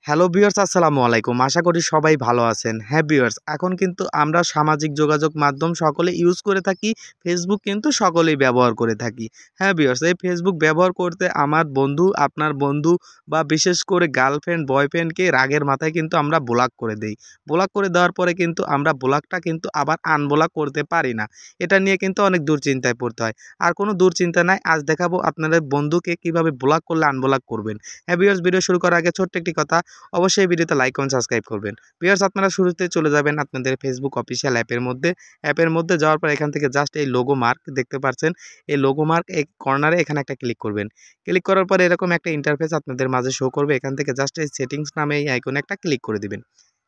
Hello viewers, আসসালামু আলাইকুম। আশা করি সবাই ভালো আছেন। হ্যাঁ ভিউয়ার্স, এখন কিন্তু আমরা সামাজিক যোগাযোগ মাধ্যম সকলে ইউজ করে থাকি। ফেসবুক কিন্তু সকলেই ব্যবহার করে থাকি। হ্যাঁ ভিউয়ার্স, এই ফেসবুক ব্যবহার করতে আমার বন্ধু, আপনার বন্ধু বা বিশেষ করে গার্লফ্রেন্ড, বয়ফ্রেন্ডকে রাগের মাথায় কিন্তু আমরা ব্লক করে দেই। ব্লক করে দেওয়ার পরে কিন্তু আমরা ব্লকটা কিন্তু আবার আনব্লক করতে পারি না। এটা নিয়ে কিন্তু অনেক দুশ্চিন্তায় পড়তে হয়। আর কোনো দুশ্চিন্তা নাই, আজ দেখাবো আপনাদের বন্ধুকে কিভাবে ব্লক করলে আনব্লক করবেন। হ্যাঁ ভিউয়ার্স, ভিডিও শুরু করার আগে ছোট্ট একটি কথা, অবশ্যই ভিডিওতে লাইক কমেন্ট সাবস্ক্রাইব করবেন। ভিউয়ার্স, আপনারা শুরুতে চলে যাবেন আপনাদের ফেসবুক অফিসিয়াল অ্যাপের মধ্যে যাওয়ার পর এখান থেকে জাস্ট এই লোগো মার্ক দেখতে পাচ্ছেন, এই লোগো মার্ক এই কর্নারে এখানে একটা ক্লিক করবেন। ক্লিক করার পরে এরকম একটা ইন্টারফেস আপনাদের মাঝে শো করবে। এখান থেকে জাস্ট এই সেটিংস নামে এই আইকনে একটা ক্লিক করে দিবেন।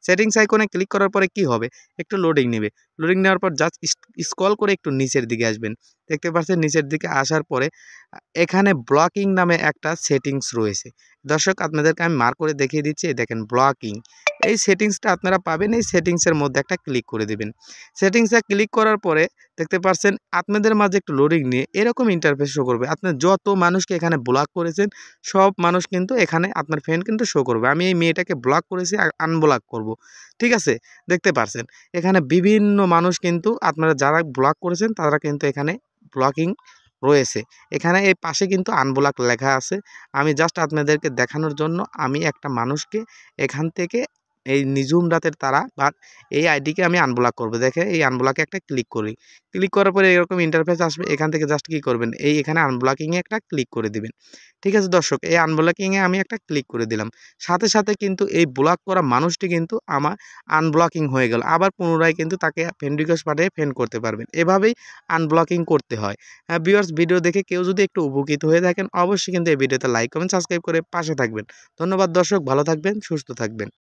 সেটিংস আইকনে ক্লিক করার পরে কি হবে, একটু লোডিং নেবে। লোডিং নেওয়ার পর জাস্ট স্ক্রল করে একটু নিচের দিকে আসবেন। দেখতে পাচ্ছেন নিচের দিকে আসার পরে এখানে ব্লকিং নামে একটা সেটিংস রয়েছে। দর্শক, আপনাদেরকে আমি মার্ক করে দেখিয়ে দিচ্ছি। এই দেখেন ব্লকিং, এই সেটিংসটা আপনারা পাবেন। এই সেটিংসের মধ্যে একটা ক্লিক করে দিবেন। সেটিংসে ক্লিক করার পরে দেখতে পাচ্ছেন আপনাদের মাঝে একটু লোডিং নিয়ে এরকম ইন্টারফেস শো করবে। আপনার যত মানুষকে এখানে ব্লক করেছেন সব মানুষ কিন্তু এখানে আপনার ফ্রেন্ড কিন্তু শো করবে। আমি এই মেয়েটাকে ব্লক করেছি, আনব্লক করব। ঠিক আছে, দেখতে পাচ্ছেন এখানে বিভিন্ন মানুষ কিন্তু আপনারা যারা ব্লক করেছেন তারা কিন্তু এখানে ব্লকিং রয়েছে। এখানে এই পাশে কিন্তু আনব্লক লেখা আছে। আমি জাস্ট আপনাদেরকে দেখানোর জন্য আমি একটা মানুষকে এখান থেকে এই নিঝুম রাতের তারা বা এই আইডিকে আমি আনব্লক করব। দেখে এই আনব্লকে একটা ক্লিক করি। ক্লিক করার পরে এরকম ইন্টারফেস আসবে। এখান থেকে জাস্ট কি করবেন, এখানে আনব্লকিংয়ে একটা ক্লিক করে দিবেন। ঠিক আছে দর্শক, এই আনব্লকিংয়ে আমি একটা ক্লিক করে দিলাম। সাথে সাথে কিন্তু এই ব্লক করা মানুষটি কিন্তু আমার আনব্লকিং হয়ে গেল। আবার পুনরায় কিন্তু তাকে ফ্রেন্ড রিকোয়েস্ট পাঠিয়ে ফ্রেন্ড করতে পারবেন। এভাবেই আনব্লকিং করতে হয়। হ্যাঁ ভিউয়ার্স, ভিডিও দেখে কেউ যদি একটু উপকৃত হয়ে থাকেন অবশ্যই কিন্তু এই ভিডিওতে লাইক কমেন্ট সাবস্ক্রাইব করে পাশে থাকবেন। ধন্যবাদ দর্শক, ভালো থাকবেন, সুস্থ থাকবেন।